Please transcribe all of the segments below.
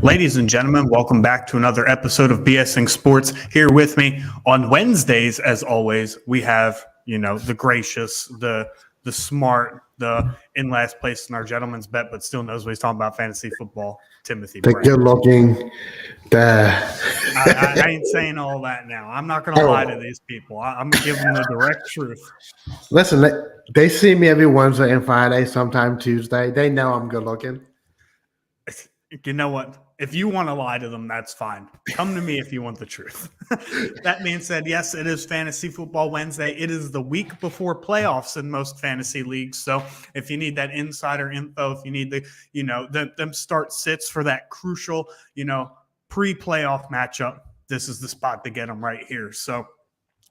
Ladies and gentlemen, welcome back to another episode of BSing Sports. Here with me on Wednesdays, as always, we have, the gracious, the smart, the in last place in our gentleman's bet, but still knows what he's talking about fantasy football, Timothy The Brown. good looking, I ain't saying all that now. I'm not going to lie to these people. I'm going to give them the direct truth. Listen, they see me every Wednesday and Friday, sometime Tuesday. They know I'm good looking. You know what? If you want to lie to them, that's fine. Come to me if you want the truth. That being said, yes, it is Fantasy Football Wednesday. It is the week before playoffs in most fantasy leagues. So if you need that insider info, if you need them start sits for that crucial, pre-playoff matchup, this is the spot to get them right here. So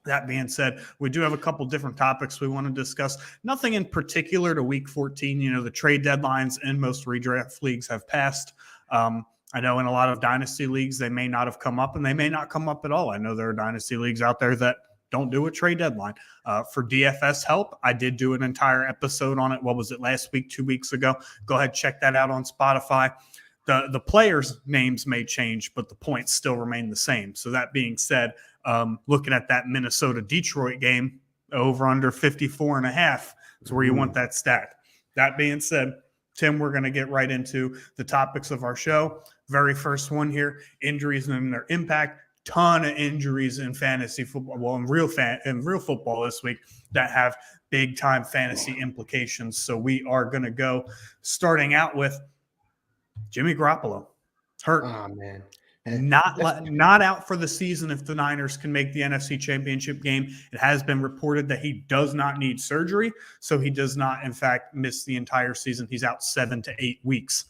that being said, we do have a couple different topics we want to discuss. Nothing in particular to week 14. The trade deadlines in most redraft leagues have passed. I know in a lot of dynasty leagues, they may not have come up and they may not come up at all. I know there are dynasty leagues out there that don't do a trade deadline. For DFS help, I did do an entire episode on it. What was it, last week, 2 weeks ago? Go ahead, check that out on Spotify. The players' names may change, but the points still remain the same. So that being said, looking at that Minnesota-Detroit game, over under 54.5 is where you want that stat. That being said, Tim, we're going to get right into the topics of our show. Very first one here, injuries and their impact. Ton of injuries in fantasy football, well, in real football this week that have big-time fantasy implications. So we are going to go starting out with Jimmy Garoppolo. Hurt. Oh, man. Not out for the season if the Niners can make the NFC Championship game. It has been reported that he does not need surgery, so he does not, in fact, miss the entire season. He's out 7 to 8 weeks.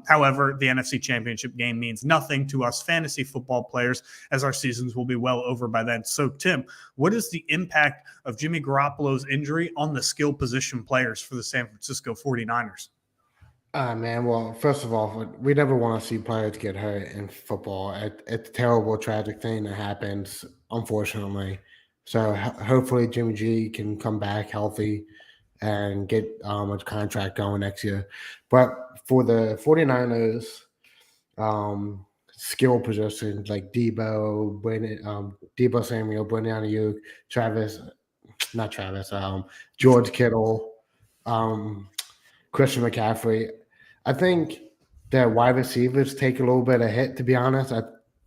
However, the NFC Championship game means nothing to us fantasy football players as our seasons will be well over by then. So, Tim, what is the impact of Jimmy Garoppolo's injury on the skill position players for the San Francisco 49ers? Man, well, first of all, we never want to see players get hurt in football. It's a terrible, tragic thing that happens, unfortunately. So hopefully Jimmy G can come back healthy and get a contract going next year. But for the 49ers, skill positions like Debo Samuel, Brandon Ayuk, George Kittle, Christian McCaffrey. I think that wide receivers take a little bit of hit, to be honest.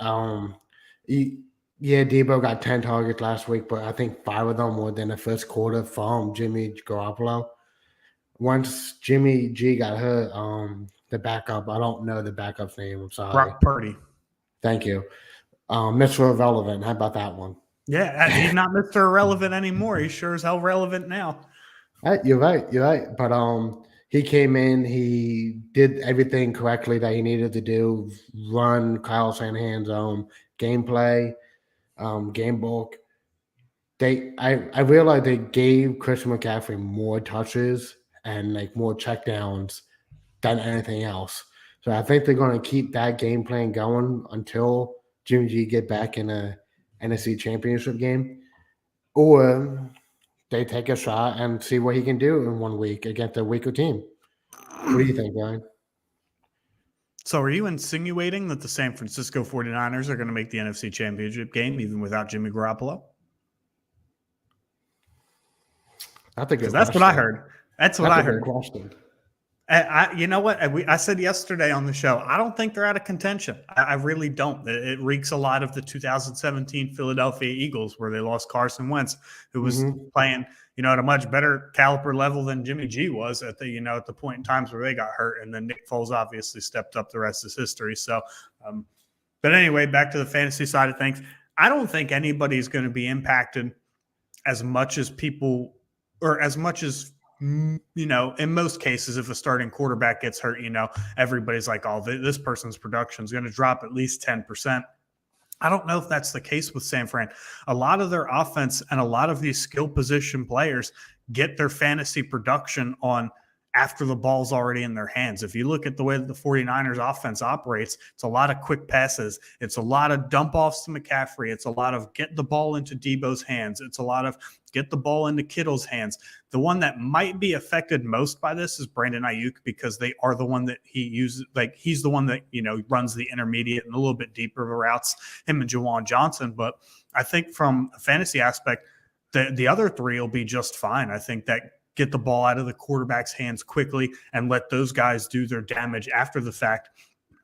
Debo got 10 targets last week, but I think 5 of them were in the first quarter from Jimmy Garoppolo. Once Jimmy G got hurt, the backup, I don't know the backup's name. I'm sorry. Brock Purdy. Thank you. Mr. Irrelevant. How about that one? Yeah, he's not Mr. Irrelevant anymore. He's sure as hell relevant now. You're right. But he came in, he did everything correctly that he needed to do, run Kyle Shanahan's gameplay, game book. I realized they gave Christian McCaffrey more touches and more checkdowns than anything else. So I think they're going to keep that game plan going until Jimmy G get back in a NFC Championship game. Or they take a shot and see what he can do in 1 week against a weaker team. What do you think, Brian? So are you insinuating that the San Francisco 49ers are going to make the NFC Championship game even without Jimmy Garoppolo? That's what I heard. That's what I heard. Question. You know what? I said yesterday on the show, I don't think they're out of contention. I really don't. It reeks a lot of the 2017 Philadelphia Eagles where they lost Carson Wentz, who was playing, at a much better caliber level than Jimmy G was at the point in times where they got hurt. And then Nick Foles obviously stepped up. The rest is history. So, but anyway, back to the fantasy side of things. I don't think anybody's going to be impacted as much as people or as much as in most cases, if a starting quarterback gets hurt, everybody's like, oh, this person's production is going to drop at least 10%. I don't know if that's the case with San Fran. A lot of their offense and a lot of these skill position players get their fantasy production on after the ball's already in their hands. If you look at the way that the 49ers offense operates, it's a lot of quick passes. It's a lot of dump offs to McCaffrey. It's a lot of get the ball into Debo's hands. It's a lot of get the ball into Kittle's hands. The one that might be affected most by this is Brandon Ayuk, because they are the one that he uses. Like, he's the one that, runs the intermediate and a little bit deeper routes, him and Jawan Johnson. But I think from a fantasy aspect, the other three will be just fine. I think that get the ball out of the quarterback's hands quickly and let those guys do their damage after the fact.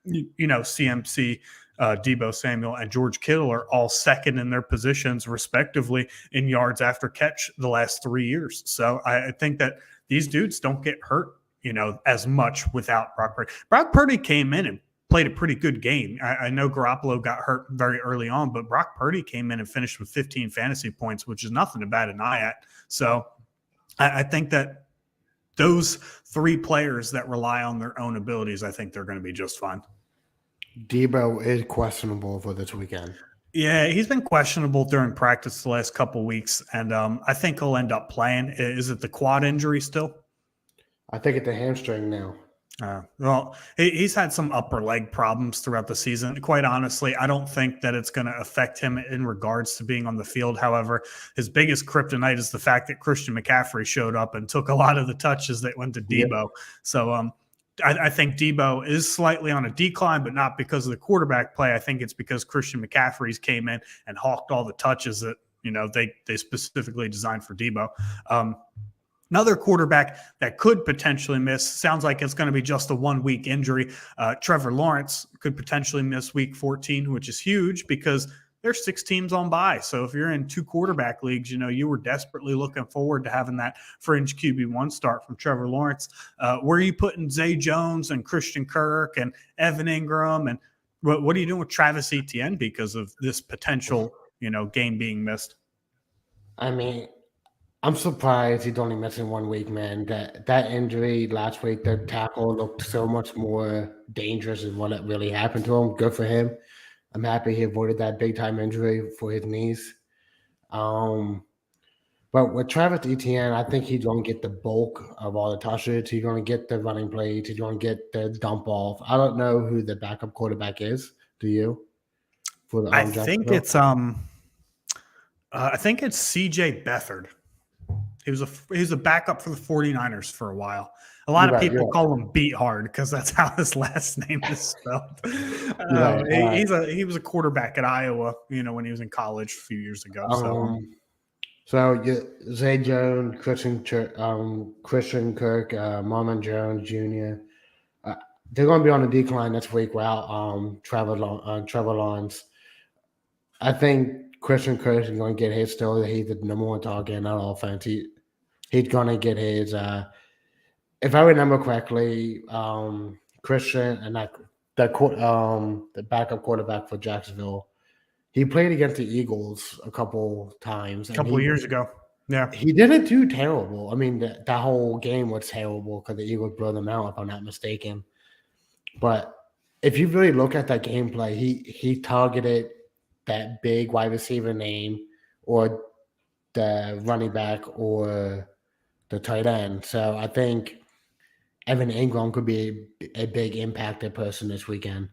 CMC, Debo Samuel, and George Kittle are all second in their positions, respectively, in yards after catch the last 3 years. So I think that these dudes don't get hurt, as much without Brock Purdy. Brock Purdy came in and played a pretty good game. I know Garoppolo got hurt very early on, but Brock Purdy came in and finished with 15 fantasy points, which is nothing to bat an eye at. So I think that those three players that rely on their own abilities, I think they're going to be just fine. Debo is questionable for this weekend. Yeah, he's been questionable during practice the last couple of weeks, and I think he'll end up playing. Is it the quad injury still? I think it's a hamstring now. Well, he's had some upper leg problems throughout the season. Quite honestly, I don't think that it's going to affect him in regards to being on the field. However, his biggest kryptonite is the fact that Christian McCaffrey showed up and took a lot of the touches that went to Debo. Yep. So I think Debo is slightly on a decline, but not because of the quarterback play. I think it's because Christian McCaffrey's came in and hawked all the touches that they specifically designed for Debo. Another quarterback that could potentially miss, sounds like it's going to be just a 1 week injury. Trevor Lawrence could potentially miss week 14, which is huge because there's 6 teams on bye. So if you're in 2 quarterback leagues, you were desperately looking forward to having that fringe QB1 start from Trevor Lawrence. Where are you putting Zay Jones and Christian Kirk and Evan Ingram? And what are you doing with Travis Etienne because of this potential, game being missed? I mean, I'm surprised he's only missing 1 week, man. That injury last week, the tackle looked so much more dangerous than what it really happened to him. Good for him. I'm happy he avoided that big-time injury for his knees. But with Travis Etienne, I think he's going to get the bulk of all the touches. He's going to get the running plays. He's going to get the dump off. I don't know who the backup quarterback is. Do you? For the, I think it's CJ Beathard. He was a backup for the 49ers for a while. A lot of people call him Beat Hard because that's how his last name is spelled. He was a quarterback at Iowa, when he was in college a few years ago. Zay Jones, Christian Kirk, Marlon Jones Jr. They're going to be on a decline this week without Trevor Lawrence. I think Christian Kirk is going to get his still. He's the number 1 target in that offense. He's going to get his. If I remember correctly, Christian and the backup quarterback for Jacksonville, he played against the Eagles a couple times. A couple years ago. Yeah. He didn't do terrible. I mean, that whole game was terrible because the Eagles blew them out, if I'm not mistaken. But if you really look at that gameplay, he targeted that big wide receiver name or the running back or the tight end. So I think Evan Ingram could be a big impacted person this weekend.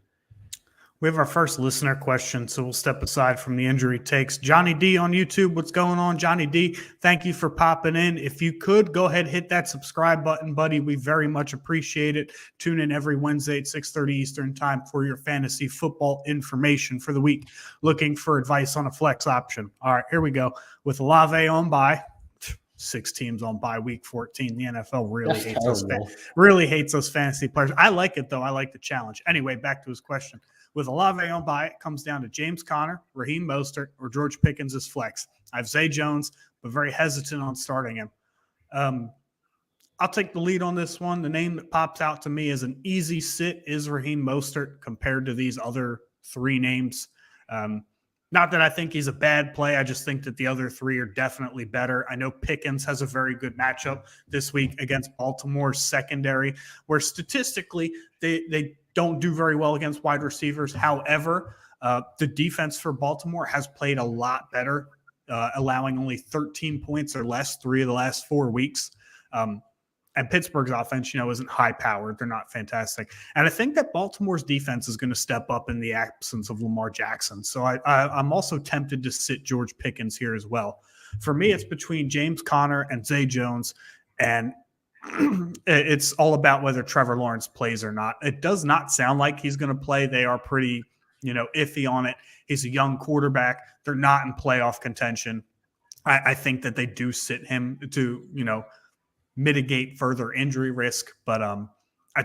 We have our first listener question, so we'll step aside from the injury takes. Johnny D on YouTube, what's going on? Johnny D, thank you for popping in. If you could, go ahead, hit that subscribe button, buddy. We very much appreciate it. Tune in every Wednesday at 6:30 Eastern time for your fantasy football information for the week. Looking for advice on a flex option. All right, here we go. With Olave on bye, 6 teams on bye week 14. The NFL really hates us fantasy players. I like it, though. I like the challenge. Anyway, back to his question. With Olave on bye, it comes down to James Conner, Raheem Mostert, or George Pickens as flex. I have Zay Jones, but very hesitant on starting him. I'll take the lead on this one. The name that pops out to me as an easy sit is Raheem Mostert compared to these other 3 names. Not that I think he's a bad play. I just think that the other 3 are definitely better. I know Pickens has a very good matchup this week against Baltimore's secondary, where statistically they don't do very well against wide receivers. However, the defense for Baltimore has played a lot better, allowing only 13 points or less 3 of the last 4 weeks. And Pittsburgh's offense, isn't high powered. They're not fantastic. And I think that Baltimore's defense is going to step up in the absence of Lamar Jackson. So I'm also tempted to sit George Pickens here as well. For me, it's between James Conner and Zay Jones. And it's all about whether Trevor Lawrence plays or not. It does not sound like he's going to play. They are pretty, iffy on it. He's a young quarterback. They're not in playoff contention. I think that they do sit him to, mitigate further injury risk. But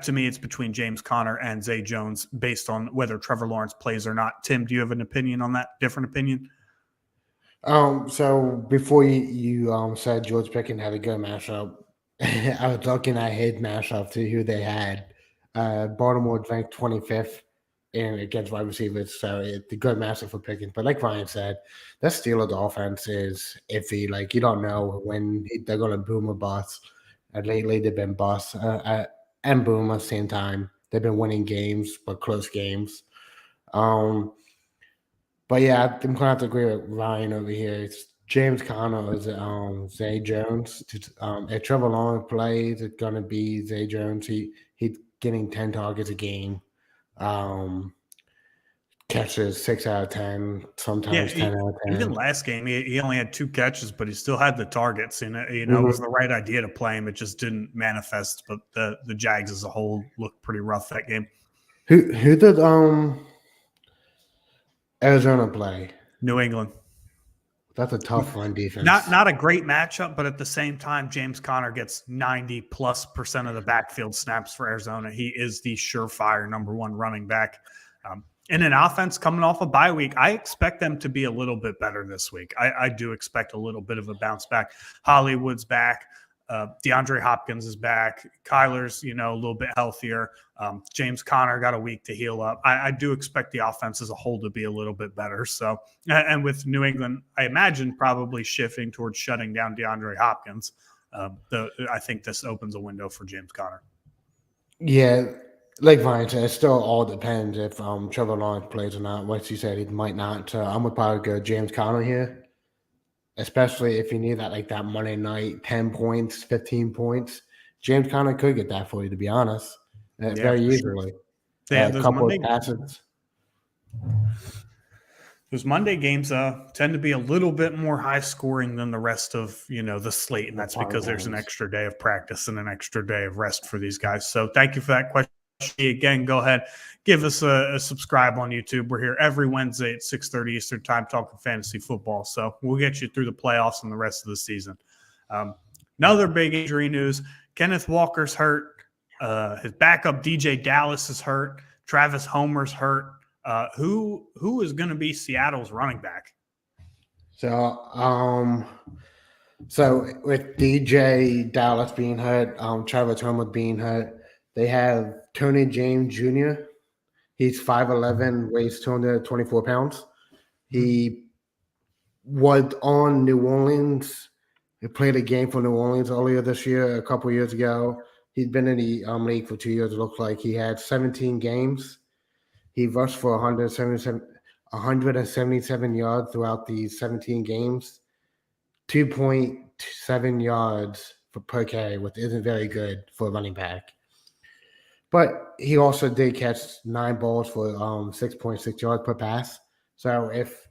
to me, it's between James Conner and Zay Jones based on whether Trevor Lawrence plays or not. Tim, do you have an opinion on that? Different opinion? So before you said George Pickens had a good matchup, I was looking at his matchup to who they had. Baltimore ranked 25th against wide receivers, so it's a good matchup for Pickens. But like Ryan said, that Steelers offense is iffy. Like, you don't know when they're going to boom or bust. Lately, they've been bust and boom at the same time. They've been winning games, but close games. But yeah, I'm going to have to agree with Ryan over here. It's James Conner or Zay Jones. If Trevor Lawrence plays, it's going to be Zay Jones. He's getting 10 targets a game. Catches 6 out of 10, sometimes 10 out of 10. Even last game, he only had 2 catches, but he still had the targets. It was the right idea to play him. It just didn't manifest. But the Jags as a whole looked pretty rough that game. Who did Arizona play? New England. That's a tough run defense. Not a great matchup, but at the same time, James Conner gets 90+% of the backfield snaps for Arizona. He is the surefire number 1 running back. In an offense coming off a bye week, I expect them to be a little bit better this week. I do expect a little bit of a bounce back. Hollywood's back. DeAndre Hopkins is back. Kyler's, a little bit healthier. James Conner got a week to heal up. I do expect the offense as a whole to be a little bit better. So, and with New England, I imagine probably shifting towards shutting down DeAndre Hopkins. I think this opens a window for James Conner. Yeah, like Ryan said, it still all depends if Trevor Lawrence plays or not. Once you said he might not, so I'm gonna probably go James Conner here. Especially if you need that Monday night 10 points, 15 points. James Conner could get that for you, to be honest, very easily. Sure. A couple of passes. Those Monday games tend to be a little bit more high scoring than the rest of the slate, and that's because there's an extra day of practice and an extra day of rest for these guys. So thank you for that question. Again, go ahead, give us a subscribe on YouTube. We're here every Wednesday at 6:30 Eastern Time talking fantasy football. So we'll get you through the playoffs and the rest of the season. Another big injury news: Kenneth Walker's hurt. His backup DJ Dallas is hurt. Travis Homer's hurt. Who is going to be Seattle's running back? So with DJ Dallas being hurt, Travis Homer being hurt, they have Tony James Jr. He's 5'11", weighs 224 pounds. He was on New Orleans. He played a game for New Orleans earlier this year, a couple years ago. He's been in the league for 2 years, it looks like. He had 17 games. He rushed for 177 yards throughout these 17 games. 2.7 yards per carry, which isn't very good for a running back. But he also did catch 9 balls for 6.6 yards per pass. So if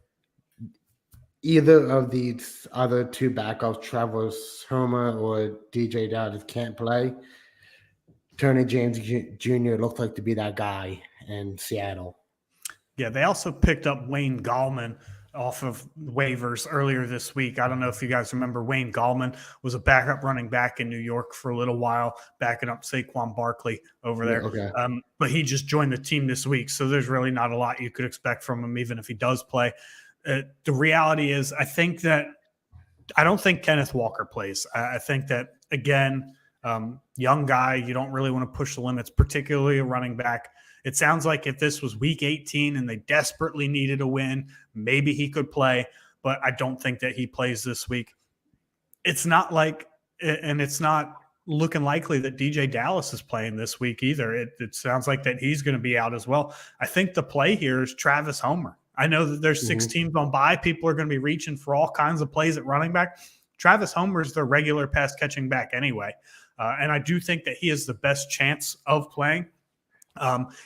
either of these other 2 backups, Travis Homer or DJ Dallas, can't play, Tony James Jr. looks like to be that guy in Seattle. Yeah, they also picked up Wayne Gallman off of waivers earlier this week. I don't know if you guys remember, Wayne Gallman was a backup running back in New York for a little while, backing up Saquon Barkley over there. Okay. But he just joined the team this week, so there's really not a lot you could expect from him, even if he does play. The reality is, I don't think Kenneth Walker plays. I think that, again, young guy, you don't really want to push the limits, particularly a running back. It sounds like if this was week 18 and they desperately needed a win, maybe he could play, but I don't think that he plays this week. It's not looking likely that DJ Dallas is playing this week either. It sounds like that he's going to be out as well. I think the play here is Travis Homer. I know that there's 6 teams on bye. People are going to be reaching for all kinds of plays at running back. Travis Homer is their regular pass catching back anyway. and I do think that he has the best chance of playing.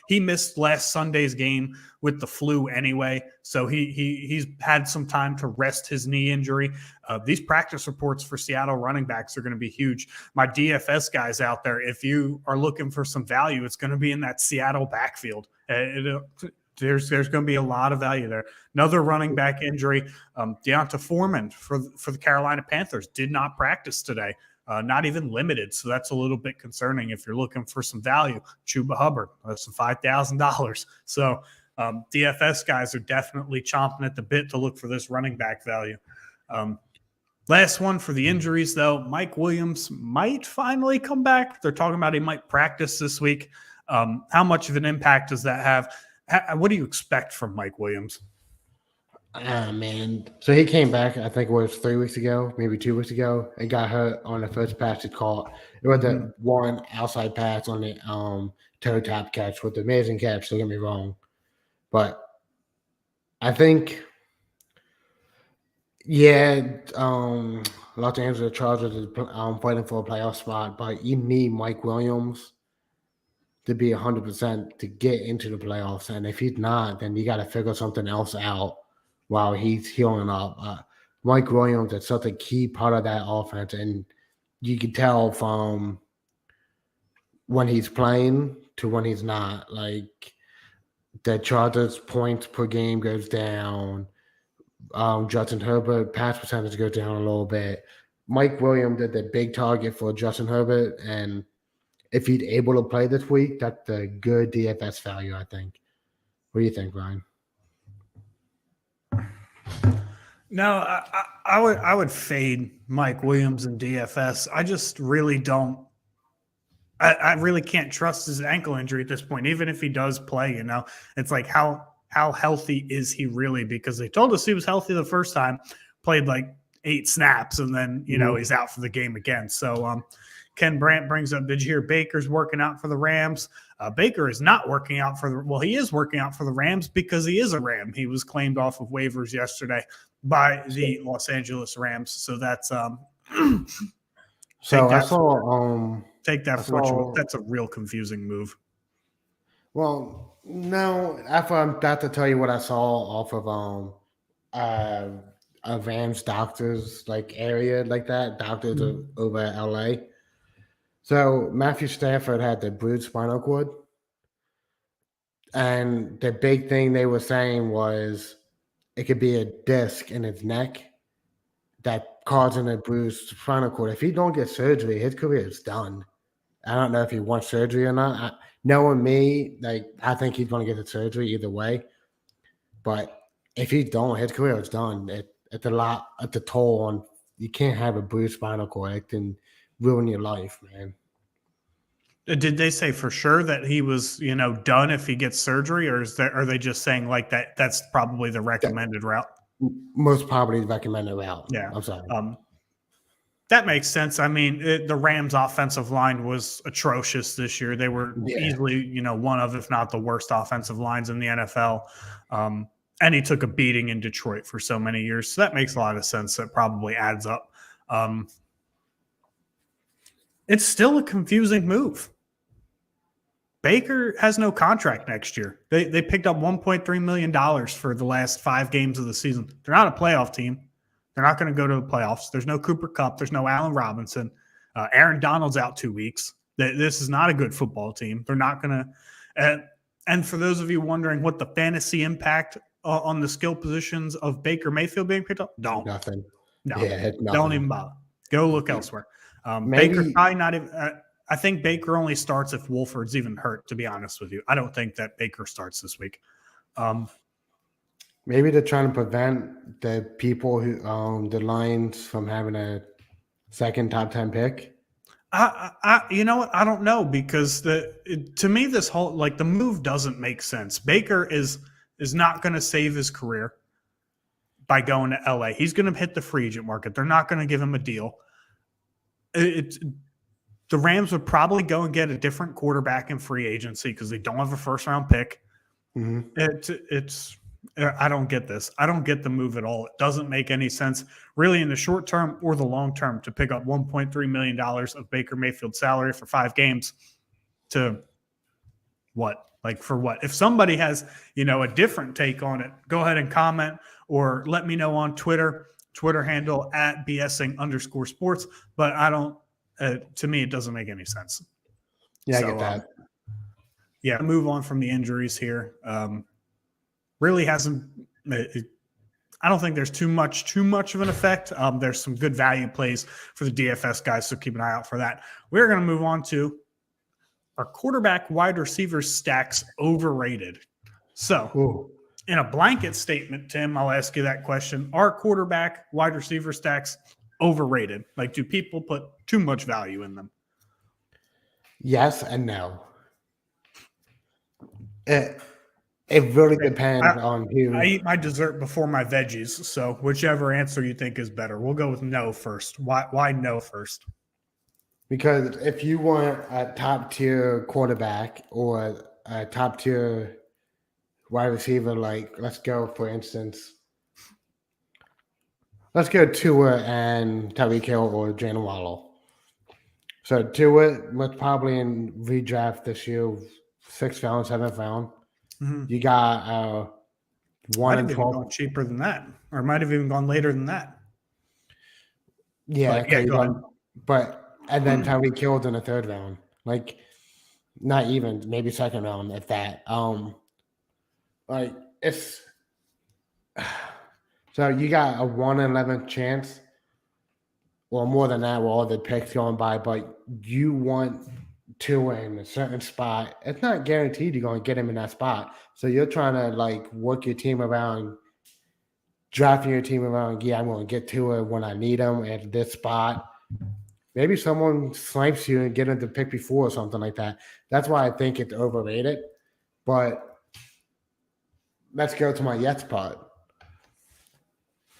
He missed last Sunday's game with the flu anyway, so he's had some time to rest his knee injury. These practice reports for Seattle running backs are going to be huge. My DFS guys out there, if you are looking for some value, it's going to be in that Seattle backfield. There's going to be a lot of value there. Another running back injury, Deonta Foreman for the Carolina Panthers did not practice today. Not even limited. So that's a little bit concerning if you're looking for some value. Chuba Hubbard, that's some $5,000. So DFS guys are definitely chomping at the bit to look for this running back value. Last one for the injuries, though. Mike Williams might finally come back. They're talking about he might practice this week. How much of an impact does that have? What do you expect from Mike Williams? Man. So he came back, I think it was 3 weeks ago, maybe 2 weeks ago, and got hurt on the first pass he caught. It was the one outside pass on the toe tap catch with the amazing catch, don't get me wrong. But I think, Los Angeles Chargers is fighting for a playoff spot, but you need Mike Williams to be 100% to get into the playoffs. And if he's not, then you got to figure something else out while he's healing up. Mike Williams is such a key part of that offense, and you can tell from when he's playing to when he's not. Like, the Chargers' points per game goes down. Justin Herbert pass percentage goes down a little bit. Mike Williams is the big target for Justin Herbert, and if he's able to play this week, that's a good DFS value, I think. What do you think, Ryan? No, I would fade Mike Williams in DFS. I just really don't. I really can't trust his ankle injury at this point. Even if he does play, it's like how healthy is he really? Because they told us he was healthy the first time, played like 8 snaps, and then he's out for the game again. So Ken Brandt brings up, did you hear Baker's working out for the Rams? Baker is not working out he is working out for the Rams because he is a Ram. He was claimed off of waivers yesterday by the Los Angeles Rams. So that's take that for what you want. That's a real confusing move. Well, no, after I'm about to tell you what I saw off of a Rams doctors area like that, doctors over at LA. So Matthew Stafford had the bruised spinal cord. And the big thing they were saying was it could be a disc in his neck that causing a bruised spinal cord. If he don't get surgery, his career is done. I don't know if he wants surgery or not. Knowing me, I think he's going to get the surgery either way. But if he don't, his career is done. It's a toll on. You can't have a bruised spinal cord. It can ruin your life, man. Did they say for sure that he was, done if he gets surgery, or are they just saying like that? That's probably the recommended route. Most probably the recommended route. Yeah, I'm sorry. That makes sense. I mean, the Rams' offensive line was atrocious this year. They were easily, one of, if not the worst offensive lines in the NFL. And he took a beating in Detroit for so many years. So that makes a lot of sense. That probably adds up. It's still a confusing move. Baker has no contract next year. They picked up $1.3 million for the last 5 games of the season. They're not a playoff team. They're not going to go to the playoffs. There's no Cooper Kupp. There's no Allen Robinson. Aaron Donald's out 2 weeks. This is not a good football team. They're not going to. And for those of you wondering what the fantasy impact on the skill positions of Baker Mayfield being picked up, Nothing. No, nothing. Don't even bother. Go look elsewhere. Baker's probably not even. I think Baker only starts if Wolford's even hurt, to be honest with you. I don't think that Baker starts this week. Maybe they're trying to prevent the people who the Lions from having a second top 10 pick. You know what? I don't know, because to me, this whole the move doesn't make sense. Baker is not going to save his career by going to LA. He's going to hit the free agent market. They're not going to give him a deal. The Rams would probably go and get a different quarterback in free agency because they don't have a first round pick. Mm-hmm. I don't get this. I don't get the move at all. It doesn't make any sense, really, in the short term or the long term, to pick up $1.3 million of Baker Mayfield's salary for 5 games to what? Like, for what? If somebody has, a different take on it, go ahead and comment or let me know on Twitter handle at BSing_sports. But I don't, to me, it doesn't make any sense. Yeah, I get that. Yeah, move on from the injuries here. Really hasn't. I don't think there's too much of an effect. There's some good value plays for the DFS guys, so keep an eye out for that. We're going to move on to our quarterback wide receiver stacks overrated. So, in a blanket statement, Tim, I'll ask you that question: are quarterback wide receiver stacks overrated? Like, do people put too much value in them? Yes and no. It really depends on who. I eat my dessert before my veggies, so whichever answer you think is better. We'll go with no first. Why no first? Because if you want a top tier quarterback or a top tier wide receiver, like let's go Tua and Tyreek Hill or Jalen Waddle. So Tua was probably in redraft this year, 6th round, 7th round. Mm-hmm. You got 1 and 12. Gone cheaper than that, or might have even gone later than that. Yeah, and then Tyreek Hill in the 3rd round, like not even, maybe 2nd round if that. Like it's so you got a 1 in 11 chance, or more than that, with all the picks going by. But you want to in a certain spot. It's not guaranteed you're going to get him in that spot. So you're trying to like work your team around, drafting your team around. Yeah, I'm going to get to it when I need him at this spot. Maybe someone snipes you and get him to pick before or something like that. That's why I think it's overrated. But let's go to my yes part.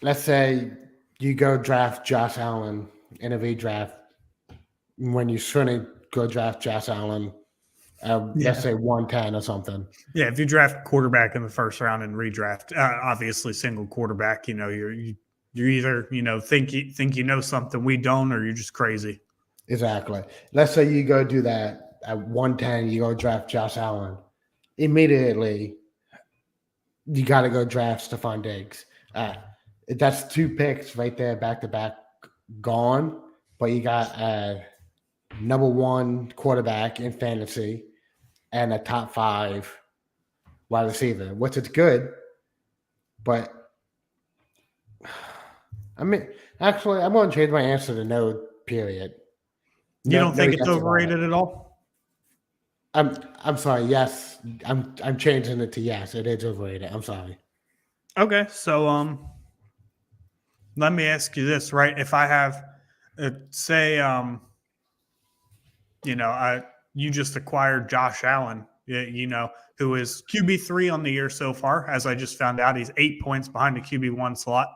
Let's say you go draft Josh Allen in a redraft when you shouldn't go draft Josh Allen. Let's say 110 or something. Yeah, if you draft quarterback in the 1st round and redraft, obviously single quarterback, you're either think you know something we don't, or you're just crazy. Exactly. Let's say you go do that at 110. You go draft Josh Allen. Immediately, you got to go draft Stephon Diggs. That's 2 picks right there, back to back, gone. But you got a number 1 quarterback in fantasy and a top 5 wide receiver, which is good. But I mean, actually, I'm going to change my answer to no. Period. You don't think it's overrated at all? I'm sorry. Yes, I'm changing it to yes. It is overrated. I'm sorry. Okay, so let me ask you this, right? If I have, say, you just acquired Josh Allen, who is QB3 on the year so far. As I just found out, he's 8 points behind the QB1 slot.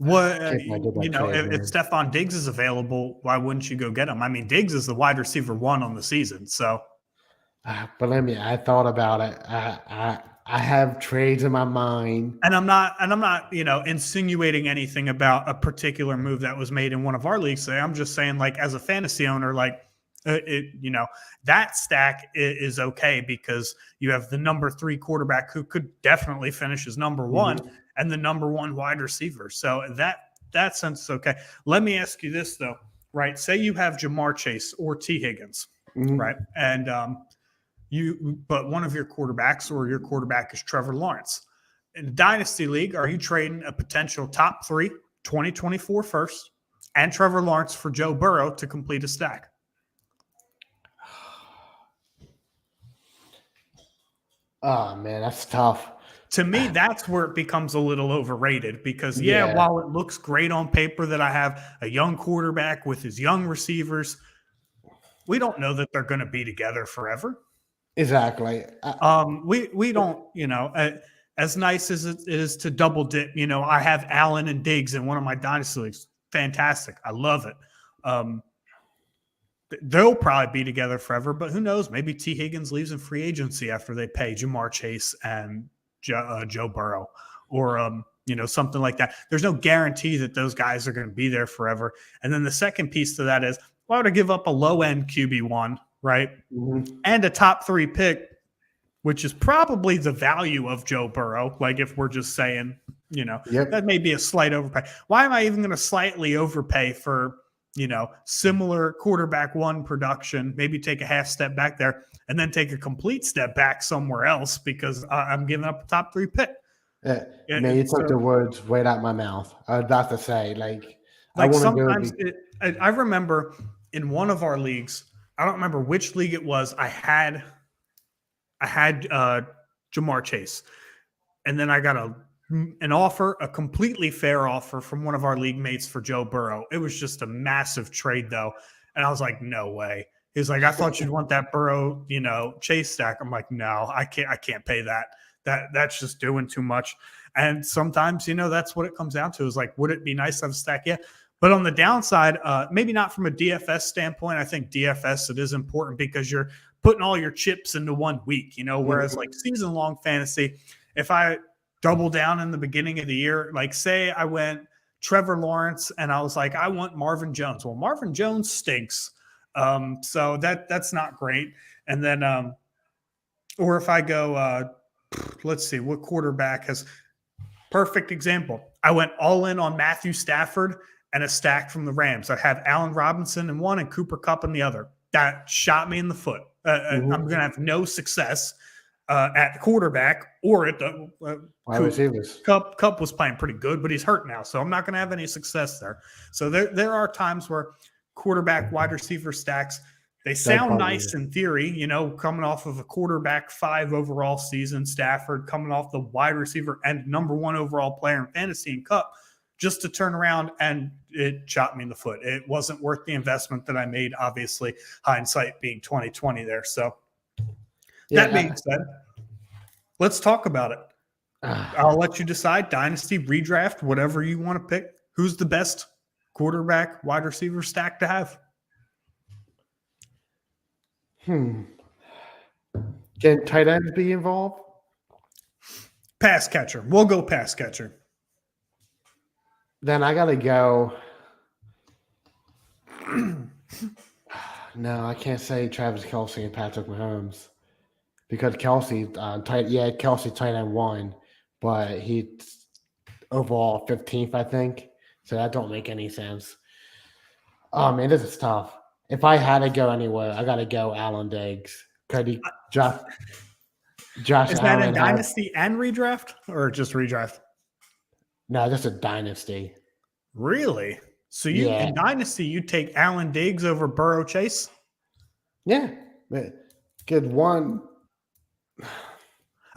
If Stephon Diggs is available, why wouldn't you go get him? I mean, Diggs is the wide receiver 1 on the season, so. Believe me, I thought about it. I have trades in my mind, and I'm not, insinuating anything about a particular move that was made in one of our leagues. I'm just saying, like, as a fantasy owner, like, that stack is okay because you have the number 3 quarterback who could definitely finish as number 1 and the number 1 wide receiver. So that sense is okay. Let me ask you this though, right? Say you have Jamar Chase or T. Higgins, right? And but one of your quarterbacks or your quarterback is Trevor Lawrence. In the Dynasty League, are you trading a potential top 3 2024 first and Trevor Lawrence for Joe Burrow to complete a stack? Oh, man, that's tough. To me, that's where it becomes a little overrated because, while it looks great on paper that I have a young quarterback with his young receivers, we don't know that they're going to be together forever. Exactly. We don't, as nice as it is to double dip, I have Allen and Diggs in one of my dynasty leagues. Fantastic. I love it. they'll probably be together forever, but who knows? Maybe T. Higgins leaves in free agency after they pay Jamar Chase and Joe Burrow, or something like that. There's no guarantee that those guys are going to be there forever. And then the second piece to that is, why would I give up a low end QB1, right, and a top 3 pick, which is probably the value of Joe Burrow? Like, if we're just saying, that may be a slight overpay. Why am I even going to slightly overpay for similar quarterback 1 production, maybe take a half step back there and then take a complete step back somewhere else because I'm giving up a top 3 pick? Man, you took the words right out my mouth. I was about to say, I sometimes I remember in one of our leagues, I don't remember which league it was. I had Jamar Chase, and then I got an offer, a completely fair offer from one of our league mates for Joe Burrow. It was just a massive trade though. And I was like, no way. He's like, I thought you'd want that Burrow, Chase stack. I'm like, no, I can't pay that. That's just doing too much. And sometimes, that's what it comes down to is like, would it be nice to have a stack? Yeah. But on the downside, maybe not from a DFS standpoint. I think DFS, it is important because you're putting all your chips into 1 week, whereas like season long fantasy, if I double down in the beginning of the year, like say I went Trevor Lawrence and I was like, I want Marvin Jones. Well, Marvin Jones stinks. So that's not great. And then, or if I go, let's see, what quarterback has perfect example. I went all in on Matthew Stafford and a stack from the Rams. I have Allen Robinson in one and Cooper Kupp in the other. That shot me in the foot. I'm going to have no success at the quarterback or at the wide receivers. Kupp was playing pretty good, but he's hurt now, so I'm not going to have any success there. So there are times where quarterback wide receiver stacks, they sound nice in theory, coming off of a quarterback 5 overall season, Stafford coming off the wide receiver and number 1 overall player in fantasy and Kupp, just to turn around and it shot me in the foot. It wasn't worth the investment that I made, obviously, hindsight being 2020 there. So that being said, let's talk about it. I'll let you decide. Dynasty, redraft, whatever you want to pick. Who's the best quarterback, wide receiver stack to have? Can tight ends be involved? Pass catcher. We'll go pass catcher. Then I got to go. No, I can't say Travis Kelce and Patrick Mahomes because Kelce tight end 1, but he's overall 15th, I think. So that don't make any sense. Oh man, this is tough. If I had to go anywhere, I got to go Allen Diggs. Josh is that in dynasty and redraft or just redraft? No, just a dynasty. Really? So in dynasty, you take Allen Diggs over Burrow Chase? Yeah. Good one.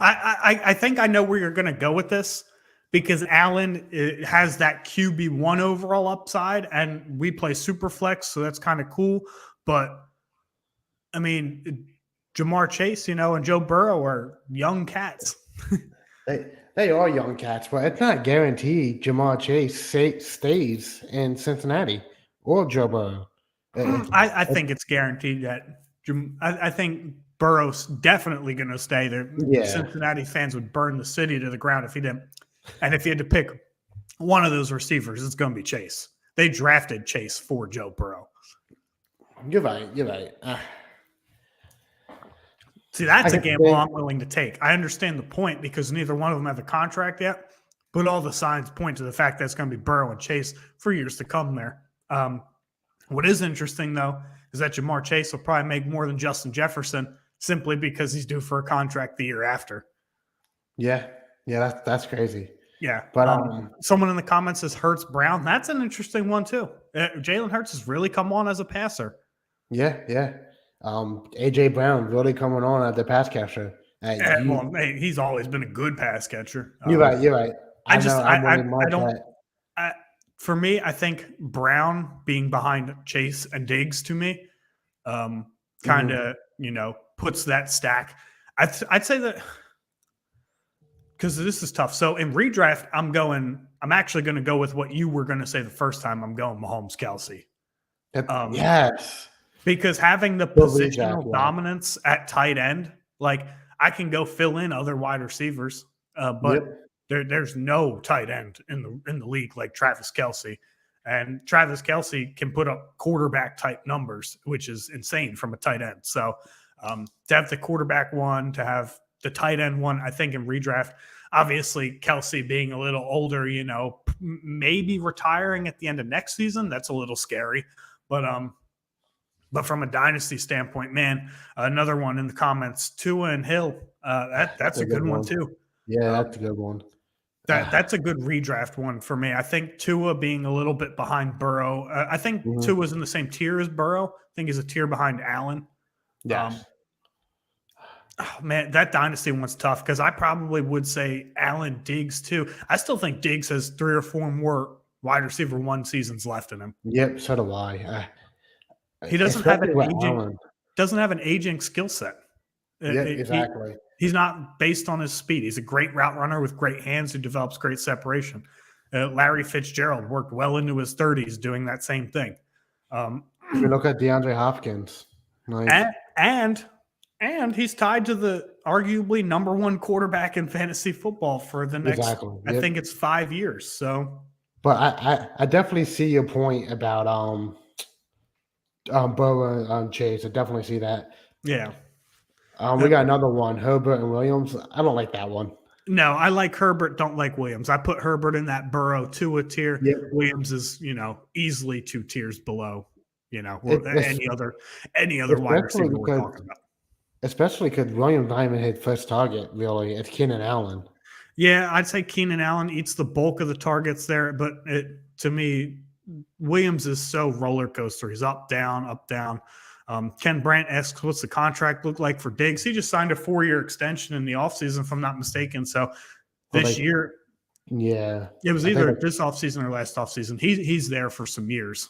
I think I know where you're going to go with this because Allen has that QB1 overall upside, and we play super flex, so that's kind of cool. But, I mean, Jamar Chase, and Joe Burrow are young cats. They are young cats, but it's not guaranteed Jamar Chase stays in Cincinnati or Joe Burrow. I think it's guaranteed that I think Burrow's definitely going to stay there. Yeah. Cincinnati fans would burn the city to the ground if he didn't. And if you had to pick one of those receivers, it's going to be Chase. They drafted Chase for Joe Burrow. You're right. See, that's a gamble I'm willing to take. I understand the point because neither one of them have a contract yet, but all the signs point to the fact that it's going to be Burrow and Chase for years to come there. What is interesting, though, is that Jamar Chase will probably make more than Justin Jefferson simply because he's due for a contract the year after. Yeah, that's crazy. Yeah, but someone in the comments says Hurts Brown. That's an interesting one, too. Jalen Hurts has really come on as a passer. Yeah. AJ Brown really coming on at the pass catcher. He's always been a good pass catcher. You're right. For me, I think Brown being behind Chase and Diggs to me kind of, puts that stack. I'd say that because this is tough. So in redraft, I'm actually going to go with what you were going to say the first time. I'm going Mahomes Kelce. Yes. Because having the Good redraft, positional yeah. dominance at tight end, like I can go fill in other wide receivers, but Yep. there's no tight end in the league like Travis Kelsey, and Travis Kelsey can put up quarterback type numbers, which is insane from a tight end. So to have the quarterback one, to have the tight end one, I think in redraft, obviously Kelsey being a little older, maybe retiring at the end of next season, that's a little scary, but from a dynasty standpoint, man, another one in the comments, Tua and Hill. That's a good one too. Yeah, Um, that's a good one. that's a good redraft one for me. I think Tua being a little bit behind Burrow. I think Tua's in the same tier as Burrow. I think he's a tier behind Allen. Yes. Oh, man, that dynasty one's tough because I probably would say Allen, Diggs too. I still think Diggs has 3 or 4 more wide receiver 1 seasons left in him. Yep, so do I. He doesn't have Especially an with aging Allen. Skill set. Yep, exactly. He's not based on his speed. He's a great route runner with great hands who develops great separation. Larry Fitzgerald worked well into his 30s doing that same thing. You look at DeAndre Hopkins. And he's tied to the arguably number 1 quarterback in fantasy football for the next, I think it's 5 years. So, but I definitely see your point about Burrow and Chase. I definitely see that. Yeah. We got another one, Herbert and Williams. I don't like that one. No, I like Herbert, don't like Williams. I put Herbert in that Burrow Tua tier. Yep. Williams is, easily 2 tiers below, any other wide receiver we're talking about. Especially because Williams not even hit first target, really. It's Keenan Allen. Yeah, I'd say Keenan Allen eats the bulk of the targets there, but to me, Williams is so roller coaster. He's up, down, up, down. Ken Brandt asks, what's the contract look like for Diggs? He just signed a 4-year extension in the offseason, if I'm not mistaken. So this year, yeah, it was either this offseason or last offseason. He's there for some years.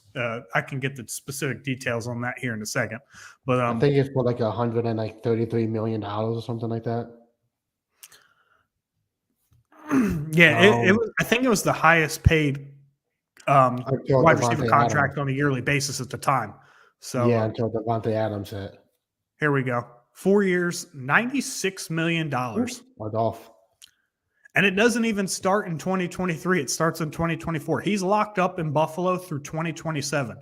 I can get the specific details on that here in a second. But I think it's for like $133 million or something like that. Yeah, it was. I think it was the highest paid wide receiver contract on a yearly basis at the time. So yeah, until Devontae Adams hit. Here we go. 4 years, $96 million. Off. And it doesn't even start in 2023. It starts in 2024. He's locked up in Buffalo through 2027.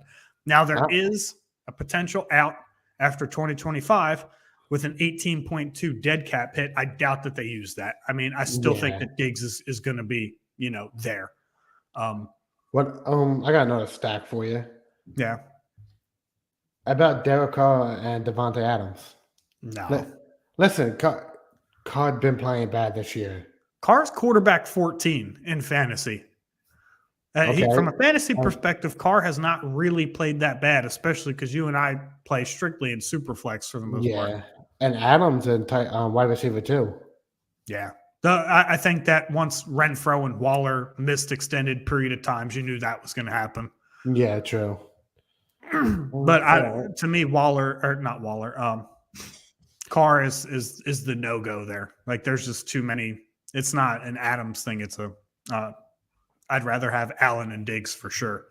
Now, there is a potential out after 2025 with an 18.2 dead cap hit. I doubt that they use that. I mean, I still think that Diggs is going to be, there. I got another stack for you. Yeah. About Derek Carr and Devontae Adams. No. Listen, Carr's been playing bad this year. Carr's quarterback 14 in fantasy. From a fantasy perspective, Carr has not really played that bad, especially because you and I play strictly in Superflex for the most part. Yeah, and Adams and wide receiver too. Yeah. I think that once Renfro and Waller missed extended period of times, you knew that was going to happen. Yeah, true. But to me, Carr is the no-go there. Like, there's just too many. It's not an Adams thing. It's I'd rather have Allen and Diggs for sure.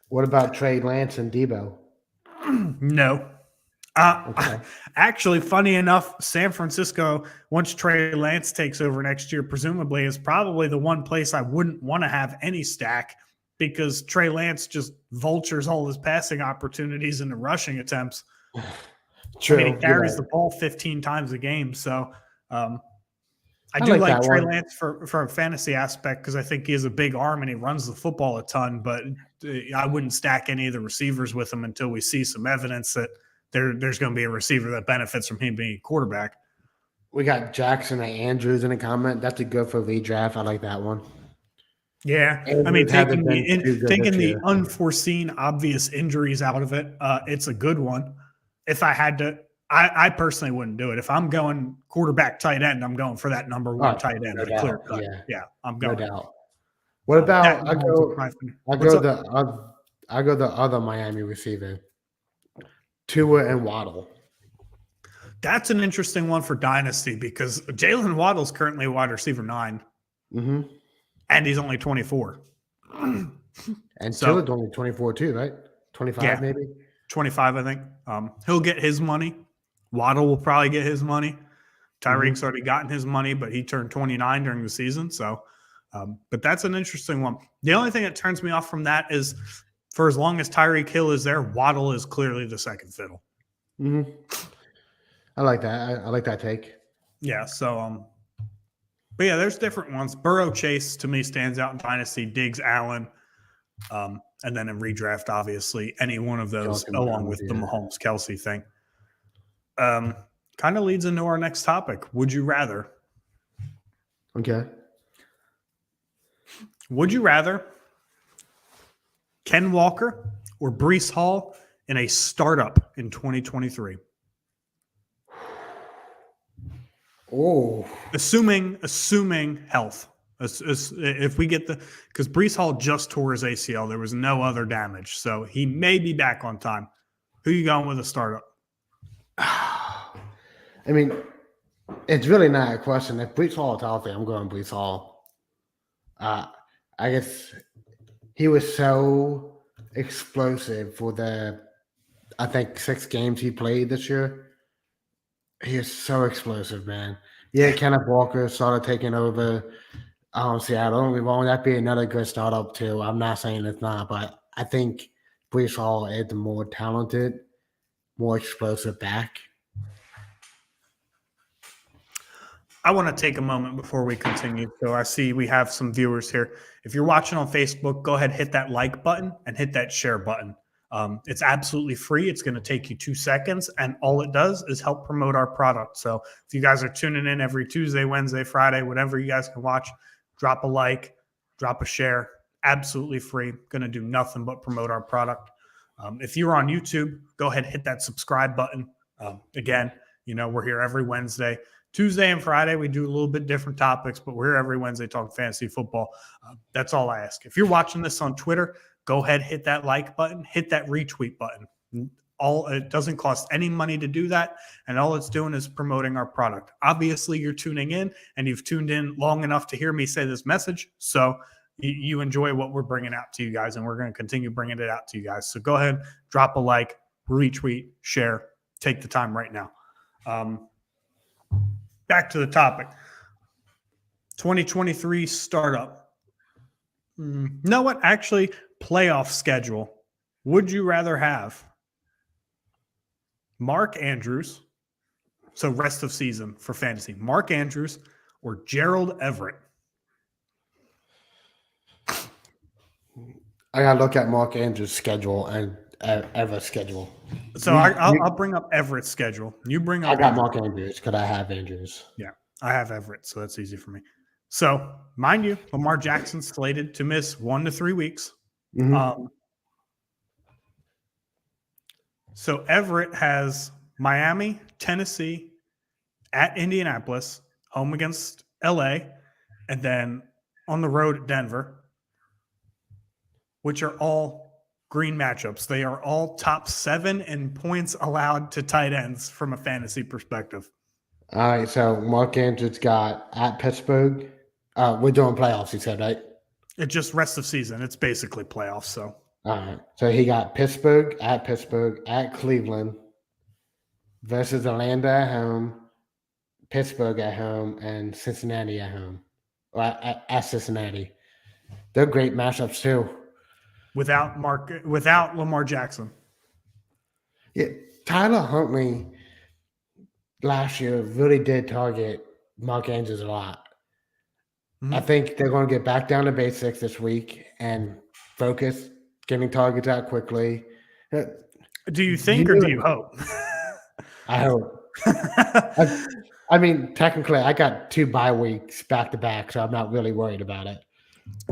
What about Trey Lance and Debo? No. Actually, funny enough, San Francisco, once Trey Lance takes over next year, presumably is probably the one place I wouldn't want to have any stack, because Trey Lance just vultures all his passing opportunities into rushing attempts. True. I mean, he carries the ball 15 times a game. So I do like Trey Lance for a fantasy aspect because I think he has a big arm and he runs the football a ton, but I wouldn't stack any of the receivers with him until we see some evidence that there's going to be a receiver that benefits from him being a quarterback. We got Jackson and Andrews in a comment. That's a good for redraft. I like that one. Yeah. Andrews, I mean, taking the unforeseen obvious injuries out of it, it's a good one. If I had to, I personally wouldn't do it. If I'm going quarterback tight end, I'm going for that number 1 tight end. No clear cut. Yeah, I'm going. No doubt. What about I go the other Miami receiver, Tua and Waddle. That's an interesting one for Dynasty because Jalen Waddle's currently wide receiver 9. Mm-hmm. And he's only 24. And Tua's only 24 too, right? 25 maybe? 25, I think. He'll get his money. Waddle will probably get his money. Tyreek's already gotten his money, but he turned 29 during the season. So, but that's an interesting one. The only thing that turns me off from that is for as long as Tyreek Hill is there, Waddle is clearly the second fiddle. Mm-hmm. I like that. I like that take. Yeah. So, but yeah, there's different ones. Burrow Chase to me stands out in Dynasty, Diggs Allen, and then in redraft, obviously, any one of those Kelsey along Mahomes, with the yeah. Mahomes Kelsey thing. Kind of leads into our next topic. Would you rather? Okay. Would you rather Ken Walker or Brees Hall in a startup in 2023? Oh, Assuming health. If we get because Brees Hall just tore his ACL, there was no other damage, so he may be back on time. Who you going with a startup? I mean, it's really not a question. If Brees Hall is healthy, I'm going Brees Hall. I guess he was so explosive for I think 6 games he played this year. He is so explosive, man. Yeah, Kenneth Walker started taking over Seattle. Won't that be another good startup too? I'm not saying it's not, but I think Brees Hall is the more talented, more explosive back. I want to take a moment before we continue. So I see we have some viewers here. If you're watching on Facebook, go ahead, hit that like button and hit that share button. It's absolutely free. It's going to take you 2 seconds, and all it does is help promote our product. So if you guys are tuning in every Tuesday, Wednesday, Friday, whatever you guys can watch, drop a like, drop a share. Absolutely free. Going to do nothing but promote our product. If you're on YouTube, go ahead, hit that subscribe button. Again, we're here every Wednesday. Tuesday and Friday, we do a little bit different topics, but we're here every Wednesday talking fantasy football. That's all I ask. If you're watching this on Twitter, go ahead, hit that like button, hit that retweet button. It doesn't cost any money to do that, and all it's doing is promoting our product. Obviously, you're tuning in, and you've tuned in long enough to hear me say this message, so you enjoy what we're bringing out to you guys, and we're going to continue bringing it out to you guys. So go ahead, drop a like, retweet, share, take the time right now. Back to the topic. 2023 startup. Know what? Actually, playoff schedule. Would you rather have Mark Andrews, so rest of season for fantasy, Mark Andrews or Gerald Everett? I gotta look at Mark Andrews' schedule and Everett's schedule. So I'll bring up Everett's schedule. You bring up I got Andrews. Mark Andrews because I have Andrews. Yeah, I have Everett, so that's easy for me. So, mind you, Lamar Jackson's slated to miss 1 to 3 weeks. Mm-hmm. So Everett has Miami, Tennessee, at Indianapolis, home against LA, and then on the road at Denver, which are all green matchups. They are all top 7 in points allowed to tight ends from a fantasy perspective. All right, so Mark Andrews got at Pittsburgh. We're doing playoffs, you said, right? It just rest of season. It's basically playoffs. So All right. So he got Pittsburgh, at Cleveland, versus Atlanta at home, Pittsburgh at home, and Cincinnati at home. Or at Cincinnati. They're great matchups too. without Lamar Jackson. Yeah, Tyler Huntley last year really did target Mark Andrews a lot. I think they're going to get back down to basics this week and focus getting targets out quickly. Do you think or do you hope? I hope. I mean, technically, I got 2 bye weeks back to back, so I'm not really worried about it.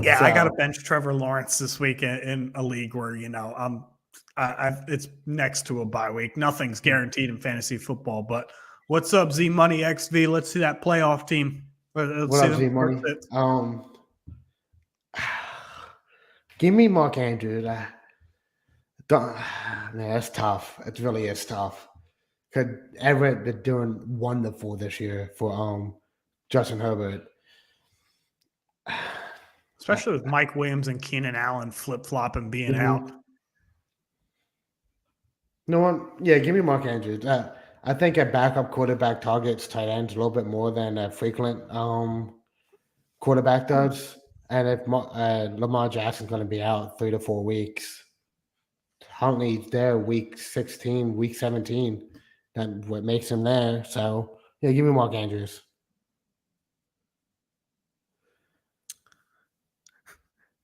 Yeah, So, I got to bench Trevor Lawrence this week in a league where it's next to a bye week. Nothing's guaranteed in fantasy football. But what's up, Z Money XV? Let's see that playoff team. What up, Z Money? Give me Mark Andrews. That's tough. It really is tough. Because Everett been doing wonderful this year for Justin Herbert. Especially with Mike Williams and Keenan Allen flip-flopping being out. No one, yeah, give me Mark Andrews. I think a backup quarterback targets tight ends a little bit more than a frequent quarterback does. And if Lamar Jackson's going to be out 3 to 4 weeks, Huntley's there week 16, week 17. That what makes him there. So yeah, give me Mark Andrews.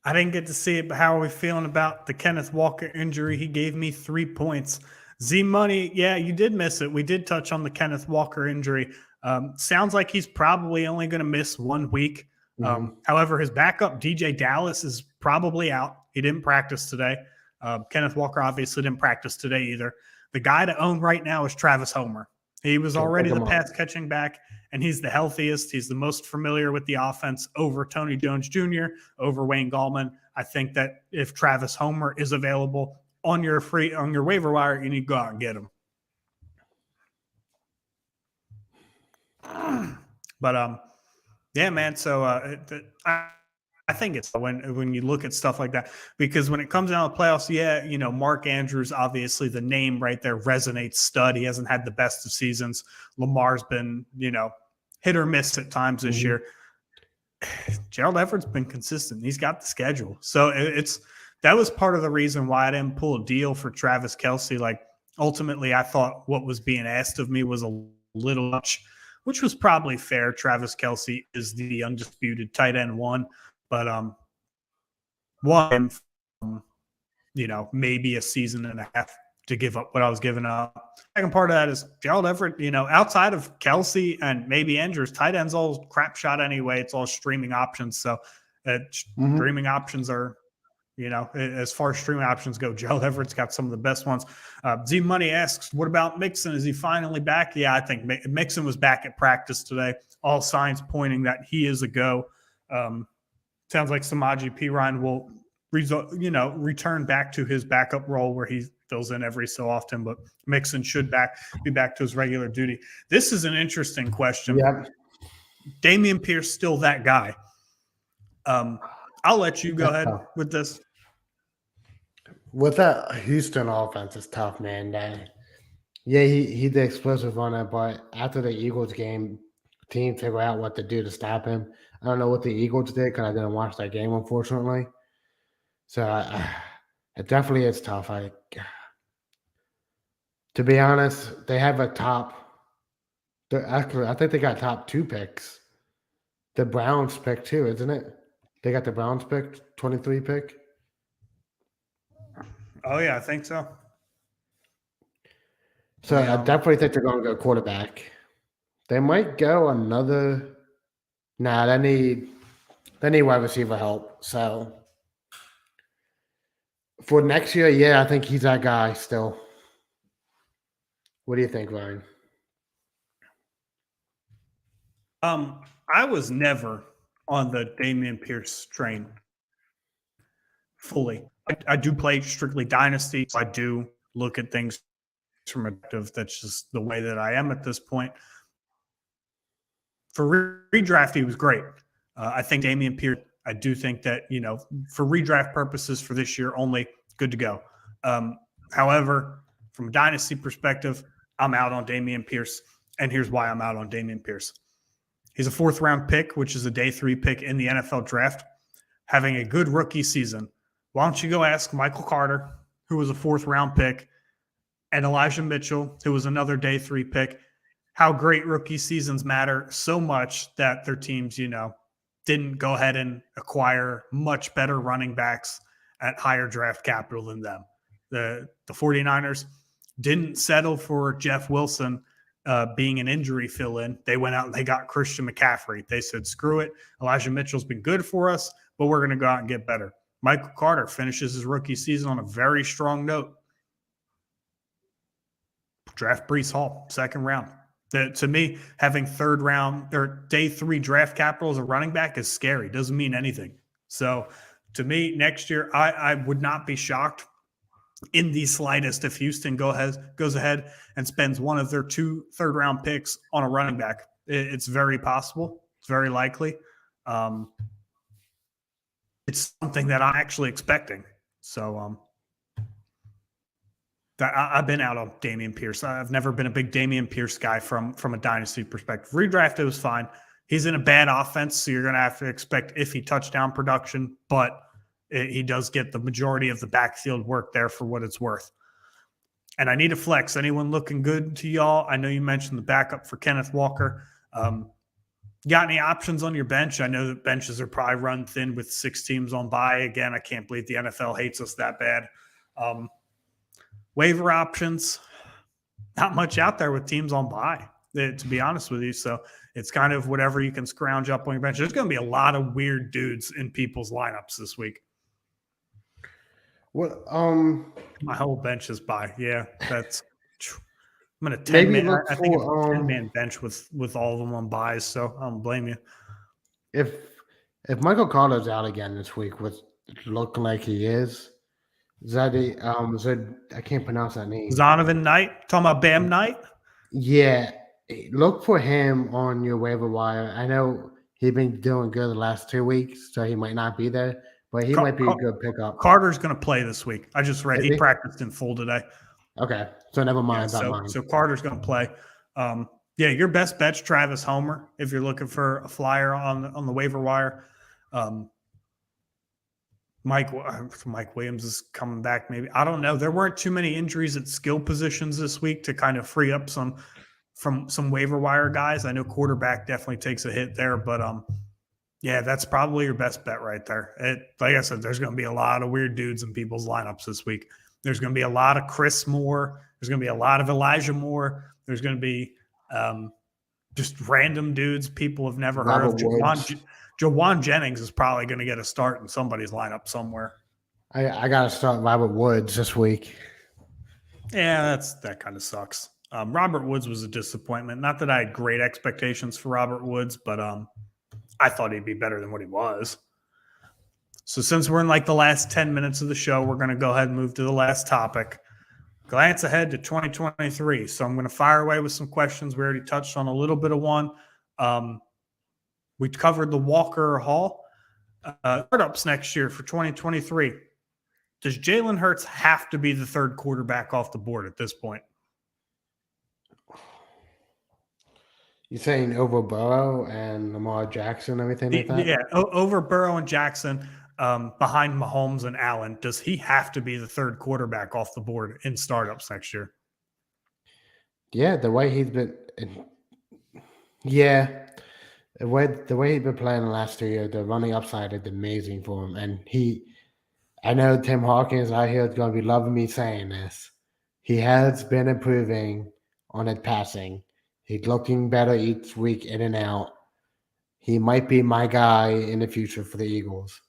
I didn't get to see it, but how are we feeling about the Kenneth Walker injury? He gave me 3 points. Z Money, yeah, you did miss it. We did touch on the Kenneth Walker injury. Sounds like he's probably only going to miss 1 week. Mm-hmm. However, his backup, DJ Dallas, is probably out. He didn't practice today. Kenneth Walker obviously didn't practice today either. The guy to own right now is Travis Homer. He was already the pass catching back, and he's the healthiest. He's the most familiar with the offense over Tony Jones Jr., over Wayne Gallman. I think that if Travis Homer is available on your waiver wire, you need to go out and get him. But yeah, man. So I think it's when you look at stuff like that, because when it comes down to playoffs, yeah, Mark Andrews, obviously the name right there resonates. Stud. He hasn't had the best of seasons. Lamar's been hit or miss at times this year. Gerald Everett's been consistent. He's got the schedule. So that was part of the reason why I didn't pull a deal for Travis Kelce. Like, ultimately, I thought what was being asked of me was a little much, which was probably fair. Travis Kelce is the undisputed tight end one, but maybe a season and a half to give up what I was giving up. Second part of that is Gerald Everett, outside of Kelce and maybe Andrews, tight ends all crap shot anyway. It's all streaming options. So streaming options are, as far as streaming options go, Gerald Everett's got some of the best ones. Z Money asks, what about Mixon? Is he finally back? Yeah, I think Mixon was back at practice today. All signs pointing that he is a go. Sounds like Samaje Perine will return back to his backup role where he fills in every so often, but Mixon should be back to his regular duty. This is an interesting question. Yeah. Dameon Pierce still that guy? I'll let you go ahead with this. With that Houston offense, it's tough, man. Yeah, he did explosive runner, but after the Eagles game, team figure out what to do to stop him. I don't know what the Eagles did because I didn't watch that game, unfortunately. So it definitely is tough. To be honest, they have a top. Actually, I think they got top 2 picks. The Browns pick too, isn't it? They got the Browns pick, 23 pick. Oh yeah, I think so. So I definitely think they're going to go quarterback. They might go another. Nah, they need wide receiver help. So for next year, yeah, I think he's that guy still. What do you think, Ryan? I was never on the Dameon Pierce train fully. I do play strictly Dynasty, so I do look at things from a perspective. That's just the way that I am at this point. For redraft, he was great. I think Dameon Pierce, I do think that, for redraft purposes for this year only, good to go. However, from a Dynasty perspective, I'm out on Dameon Pierce, and here's why I'm out on Dameon Pierce. He's a 4th-round pick, which is a day 3 pick in the NFL draft, having a good rookie season. Why don't you go ask Michael Carter, who was a 4th-round pick, and Elijah Mitchell, who was another day 3 pick, how great rookie seasons matter so much that their teams, didn't go ahead and acquire much better running backs at higher draft capital than them. The 49ers didn't settle for Jeff Wilson being an injury fill-in. They went out and they got Christian McCaffrey. They said, screw it. Elijah Mitchell's been good for us, but we're going to go out and get better. Michael Carter finishes his rookie season on a very strong note. Draft Breece Hall, 2nd round. To me, having 3rd round or day 3 draft capital as a running back is scary. Doesn't mean anything. So to me, next year, I would not be shocked in the slightest if Houston goes ahead and spends one of their 2 third-round picks on a running back. It's very possible. It's very likely. It's something that I'm actually expecting. So I've been out on Dameon Pierce. I've never been a big Dameon Pierce guy from a dynasty perspective. Redraft, it was fine. He's in a bad offense, so you're going to have to expect iffy touchdown production, but he does get the majority of the backfield work there for what it's worth. And I need a flex. Anyone looking good to y'all? I know you mentioned the backup for Kenneth Walker. Got any options on your bench? I know that benches are probably run thin with 6 teams on bye. Again, I can't believe the NFL hates us that bad. Waiver options, not much out there with teams on bye, to be honest with you. So it's kind of whatever you can scrounge up on your bench. There's going to be a lot of weird dudes in people's lineups this week. Well, my whole bench is bye. Yeah, that's. I'm going to 10-man. I think I'm a 10-man bench with all of them on buys, so I don't blame you. If Michael Carter's out again this week, with looking like he is that I can't pronounce that name. Zonovan Knight, talking about Bam Knight. Yeah, look for him on your waiver wire. I know he's been doing good the last 2 weeks, so he might not be there, but he might be a good pickup. Carter's going to play this week. I just read he practiced in full today. Okay, so never mind. Yeah, so Carter's going to play. Yeah, your best bet's Travis Homer if you're looking for a flyer on the waiver wire. Mike Williams is coming back. Maybe, I don't know. There weren't too many injuries at skill positions this week to kind of free up some waiver wire guys. I know quarterback definitely takes a hit there, but yeah, that's probably your best bet right there. Like I said, there's going to be a lot of weird dudes in people's lineups this week. There's going to be a lot of Chris Moore. There's going to be a lot of Elijah Moore. There's going to be just random dudes people have never heard of. Jawan Jennings is probably going to get a start in somebody's lineup somewhere. I got to start Robert Woods this week. Yeah, that kind of sucks. Robert Woods was a disappointment. Not that I had great expectations for Robert Woods, but I thought he'd be better than what he was. So since we're in like the last 10 minutes of the show, we're going to go ahead and move to the last topic. Glance ahead to 2023. So I'm going to fire away with some questions. We already touched on a little bit of one. We covered the Walker Hall. Startups next year for 2023. Does Jalen Hurts have to be the third quarterback off the board at this point? You're saying over Burrow and Lamar Jackson, everything like that? Yeah, over Burrow and Jackson, behind Mahomes and Allen. Does he have to be the third quarterback off the board in startups next year? Yeah, the way he's been. Yeah. The way he's been playing the last 2 years, the running upside is amazing for him. And I know Tim Hawkins out here is going to be loving me saying this. He has been improving on his passing. He's looking better each week in and out. He might be my guy in the future for the Eagles.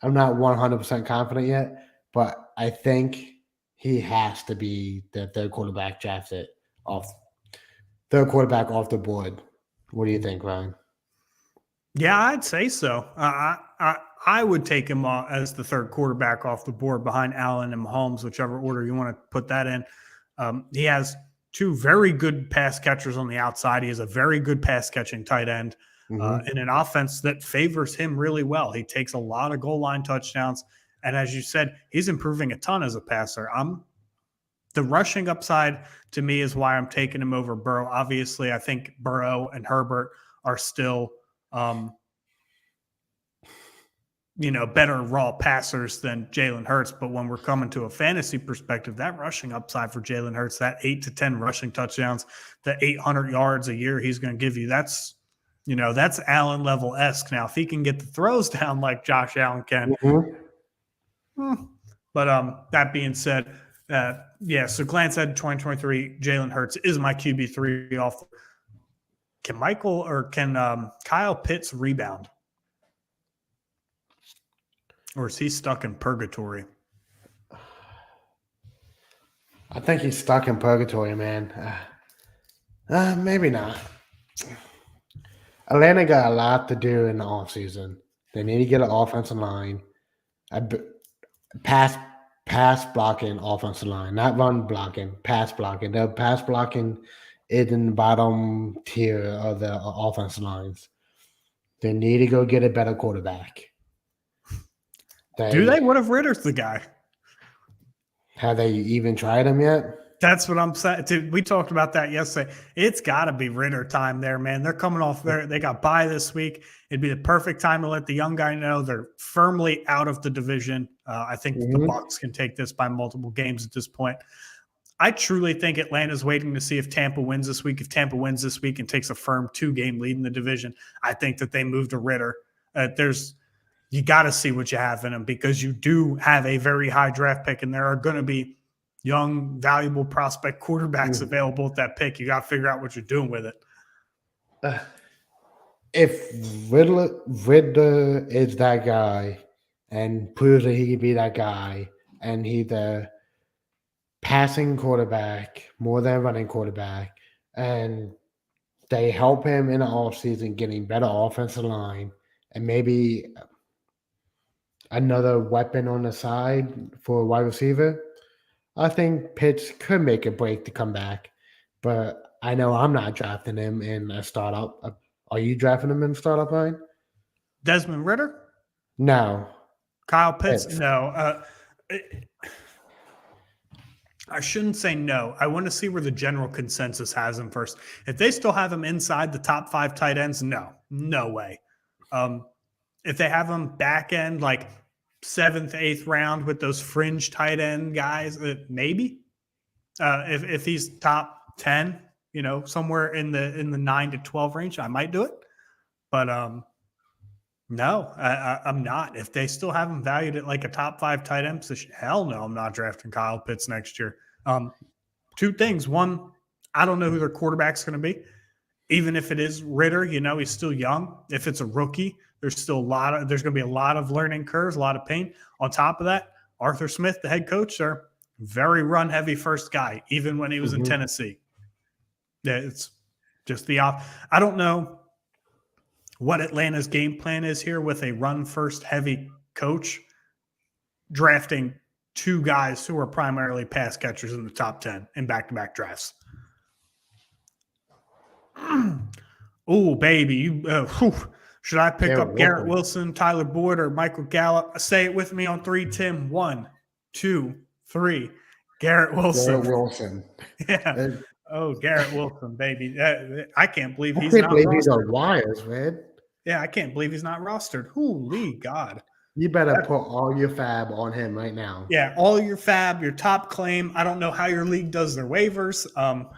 I'm not 100% confident yet, but I think he has to be the third quarterback off the board. What do you think, Ryan? Yeah, I'd say so. I would take him as the third quarterback off the board behind Allen and Mahomes, whichever order you want to put that in. He has 2 very good pass catchers on the outside. He has a very good pass catching tight end in an offense that favors him really well. He takes a lot of goal line touchdowns. And as you said, he's improving a ton as a passer. The rushing upside to me is why I'm taking him over Burrow. Obviously, I think Burrow and Herbert are still better raw passers than Jalen Hurts. But when we're coming to a fantasy perspective, that rushing upside for Jalen Hurts, that 8 to 10 rushing touchdowns, the 800 yards a year he's going to give you, that's Allen level-esque. Now, if he can get the throws down like Josh Allen can. But that being said, so glance at 2023, Jalen Hurts is my QB3 off. Can Kyle Pitts rebound? Or is he stuck in purgatory? I think he's stuck in purgatory, man. Maybe not. Atlanta got a lot to do in the offseason. They need to get an offensive line. Pass blocking offensive line, not run blocking, pass blocking. The pass blocking is in the bottom tier of the offensive lines. They need to go get a better quarterback. Do they? What if Ritter's the guy? Have they even tried him yet? That's what I'm saying. Dude, we talked about that yesterday. It's got to be Ritter time there, man. They're coming off there. They got bye this week. It'd be the perfect time to let the young guy know they're firmly out of the division. I think the Bucs can take this by multiple games at this point. I truly think Atlanta's waiting to see if Tampa wins this week. If Tampa wins this week and takes a firm 2-game lead in the division, I think that they move to Ritter. You got to see what you have in them because you do have a very high draft pick, and there are going to be young, valuable prospect quarterbacks available at that pick. You got to figure out what you're doing with it. If Riddler is that guy and proves that he can be that guy, and he's a passing quarterback more than running quarterback, and they help him in the offseason getting better offensive line and maybe another weapon on the side for a wide receiver, I think Pitts could make a break to come back. But I know I'm not drafting him in a startup. Are you drafting him in a startup, Ryan? Desmond Ritter? No. Kyle Pitts? No. I shouldn't say no. I want to see where the general consensus has him first. If they still have him inside the top 5 tight ends, no way. If they have him back end like 7th, 8th round with those fringe tight end guys, maybe. If he's top 10, somewhere in the 9 to 12 range, I might do it. But no, I'm not. If they still have him valued at like a top 5 tight end position, hell no, I'm not drafting Kyle Pitts next year. 2 things. One, I don't know who their quarterback's going to be. Even if it is Ritter, he's still young. If it's a rookie, there's going to be a lot of learning curves, a lot of pain. On top of that, Arthur Smith, the head coach, very run heavy first guy, even when he was in Tennessee. It's just I don't know what Atlanta's game plan is here with a run first heavy coach drafting 2 guys who are primarily pass catchers in the top 10 in back-to-back drafts. Oh, baby. Should I pick up Garrett Wilson, Tyler Boyd, or Michael Gallup? Say it with me on 3, Tim. 1, 2, 3. Garrett Wilson. Garrett Wilson. Yeah. Oh, Garrett Wilson, baby. I can't believe he's not rostered. I can't believe he's on wires, man. Yeah, I can't believe he's not rostered. Holy God. You better put all your fab on him right now. Yeah, all your fab, your top claim. I don't know how your league does their waivers.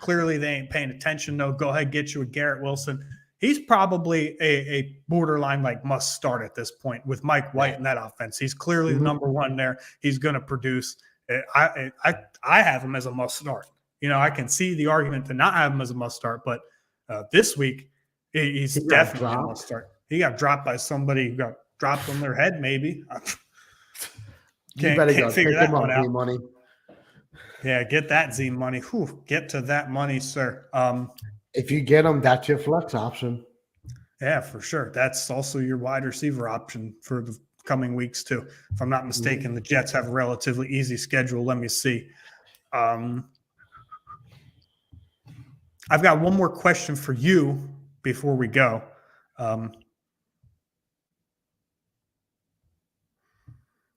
Clearly, they ain't paying attention. No, go ahead, get you a Garrett Wilson. He's probably a borderline like must start at this point with Mike White in that offense. He's clearly the number 1 there. He's going to produce. I have him as a must start. I can see the argument to not have him as a must start, but this week he's definitely a must start. He got dropped by somebody who got dropped on their head, maybe. Can't figure that one out. Money. Yeah, get that Z money. Whew, get to that money, sir. If you get him, that's your flex option. Yeah, for sure. That's also your wide receiver option for the coming weeks, too. If I'm not mistaken, the Jets have a relatively easy schedule. Let me see. I've got one more question for you before we go.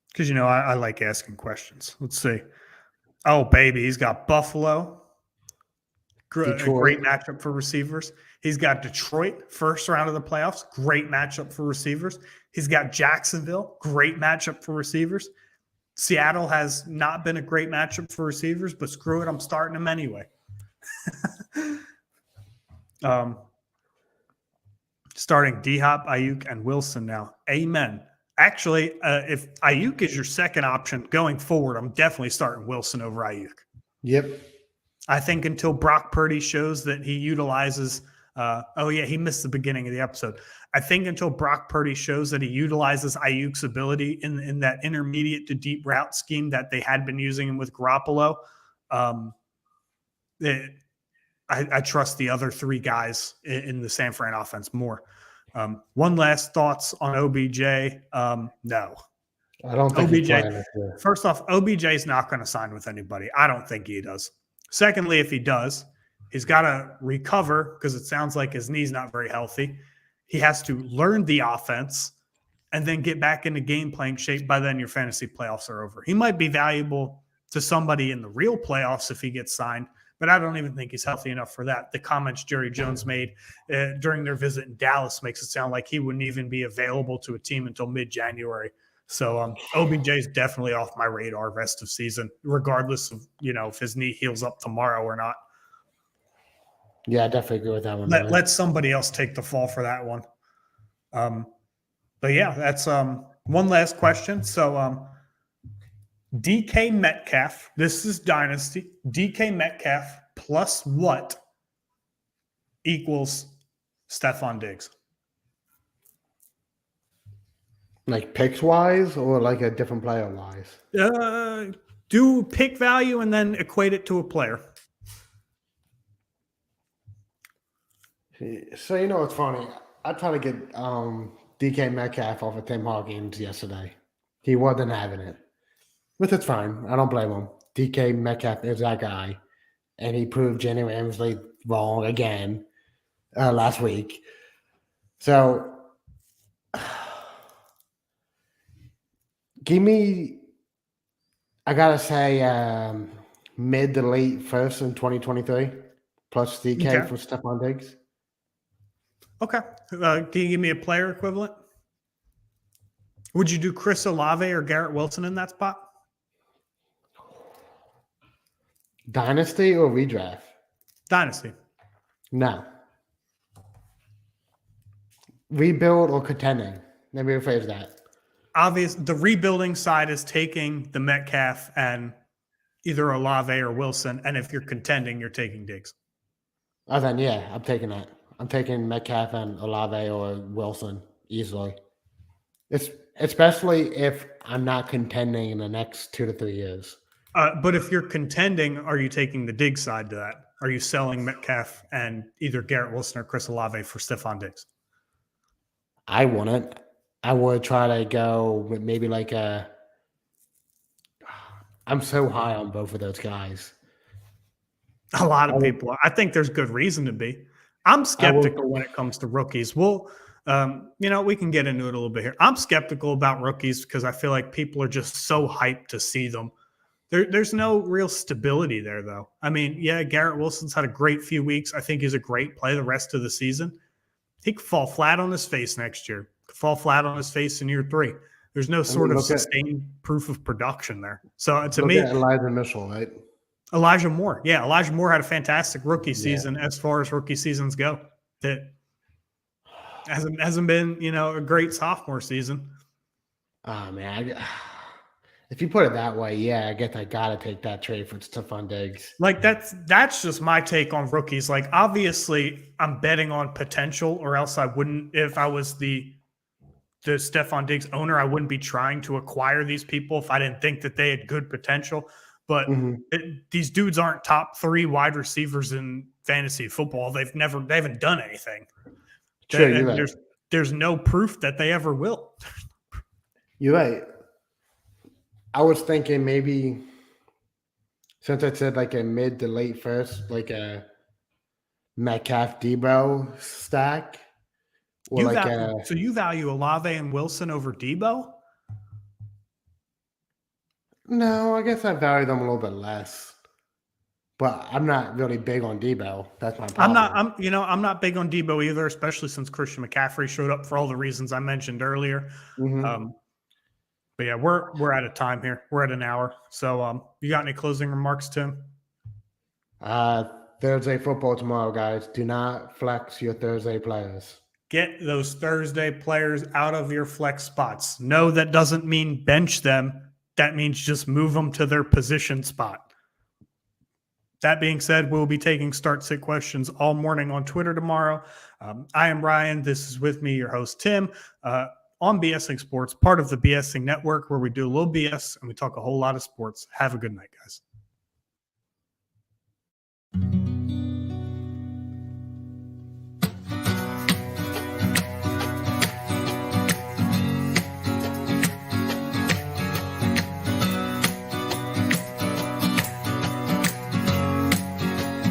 Because, I like asking questions. Let's see. Oh, baby, he's got Buffalo. A great matchup for receivers. He's got Detroit, first round of the playoffs. Great matchup for receivers. He's got Jacksonville. Great matchup for receivers. Seattle has not been a great matchup for receivers, but screw it, I'm starting them anyway. Starting D-Hop, Ayuk, and Wilson now. Amen. Actually, if Ayuk is your second option going forward, I'm definitely starting Wilson over Ayuk. Yep. I think until Brock Purdy shows that he utilizes he missed the beginning of the episode. I think until Brock Purdy shows that he utilizes Ayuk's ability in that intermediate to deep route scheme that they had been using him with Garoppolo, I trust the other 3 guys in the San Fran offense more. One last thoughts on OBJ. No. I don't think OBJ. First off, OBJ is not going to sign with anybody. I don't think he does. Secondly, if he does, he's got to recover because it sounds like his knee's not very healthy. He has to learn the offense and then get back into game playing shape. By then, your fantasy playoffs are over. He might be valuable to somebody in the real playoffs if he gets signed. But I don't even think he's healthy enough for that. The comments Jerry Jones made during their visit in Dallas makes it sound like he wouldn't even be available to a team until mid-January. So OBJ is definitely off my radar rest of season, regardless of, if his knee heals up tomorrow or not. Yeah, I definitely agree with that one. Let somebody else take the fall for that one. But yeah, that's one last question. So DK Metcalf, this is Dynasty. DK Metcalf plus what equals Stephon Diggs? Like picks wise or like a different player wise? Do pick value and then equate it to a player. So it's funny. I tried to get DK Metcalf off of Tim Hawkins yesterday. He wasn't having it. Which is fine. I don't blame him. DK Metcalf is that guy. And he proved Jenny Ramsley wrong again last week. So, give me, I got to say, mid to late first in 2023, plus DK for Stephon Diggs. Okay. Can you give me a player equivalent? Would you do Chris Olave or Garrett Wilson in that spot? Dynasty or redraft? Dynasty. No. Rebuild or contending? Let me rephrase that. The rebuilding side is taking the Metcalf and either Olave or Wilson, and if you're contending, you're taking Diggs. Oh, then yeah, I'm taking that. I'm taking Metcalf and Olave or Wilson easily. Especially if I'm not contending in the next 2 to 3 years. But if you're contending, are you taking the Diggs side to that? Are you selling Metcalf and either Garrett Wilson or Chris Olave for Stephon Diggs? I wouldn't. I would try to go with maybe like I'm so high on both of those guys. A lot of people. I think there's good reason to be. I'm skeptical when it comes to rookies. Well, we can get into it a little bit here. I'm skeptical about rookies because I feel like people are just so hyped to see them. There's no real stability there, though. I mean, yeah, Garrett Wilson's had a great few weeks. I think he's a great play the rest of the season. He could fall flat on his face next year. Could fall flat on his face in year 3. There's no sort of sustained proof of production there. So to me, Elijah Mitchell, right? Elijah Moore. Yeah, Elijah Moore had a fantastic rookie season as far as rookie seasons go. That hasn't been, a great sophomore season. Oh, man. If you put it that way, yeah, I guess I got to take that trade for Stephon Diggs. Like, that's just my take on rookies. Like, obviously, I'm betting on potential, or else I wouldn't. If I was the Stephon Diggs owner, I wouldn't be trying to acquire these people if I didn't think that they had good potential. But these dudes aren't top 3 wide receivers in fantasy football. They haven't done anything. Sure, you're right. There's no proof that they ever will. You're right. I was thinking maybe, since I said like a mid to late first, like a Metcalf Debo stack. Or So you value Olave and Wilson over Debo? No, I guess I value them a little bit less. But I'm not really big on Debo. That's my problem. I'm not big on Debo either, especially since Christian McCaffrey showed up for all the reasons I mentioned earlier. But yeah, we're out of time here. We're at an hour. So you got any closing remarks, Tim? Thursday football tomorrow, guys. Do not flex your Thursday players. Get those Thursday players out of your flex spots. No, that doesn't mean bench them. That means just move them to their position spot. That being said, we'll be taking start-sit questions all morning on Twitter tomorrow. I am Ryan. This is with me, your host, Tim, on BSing Sports, part of the BSing Network, where we do a little BS and we talk a whole lot of sports. Have a good night, guys.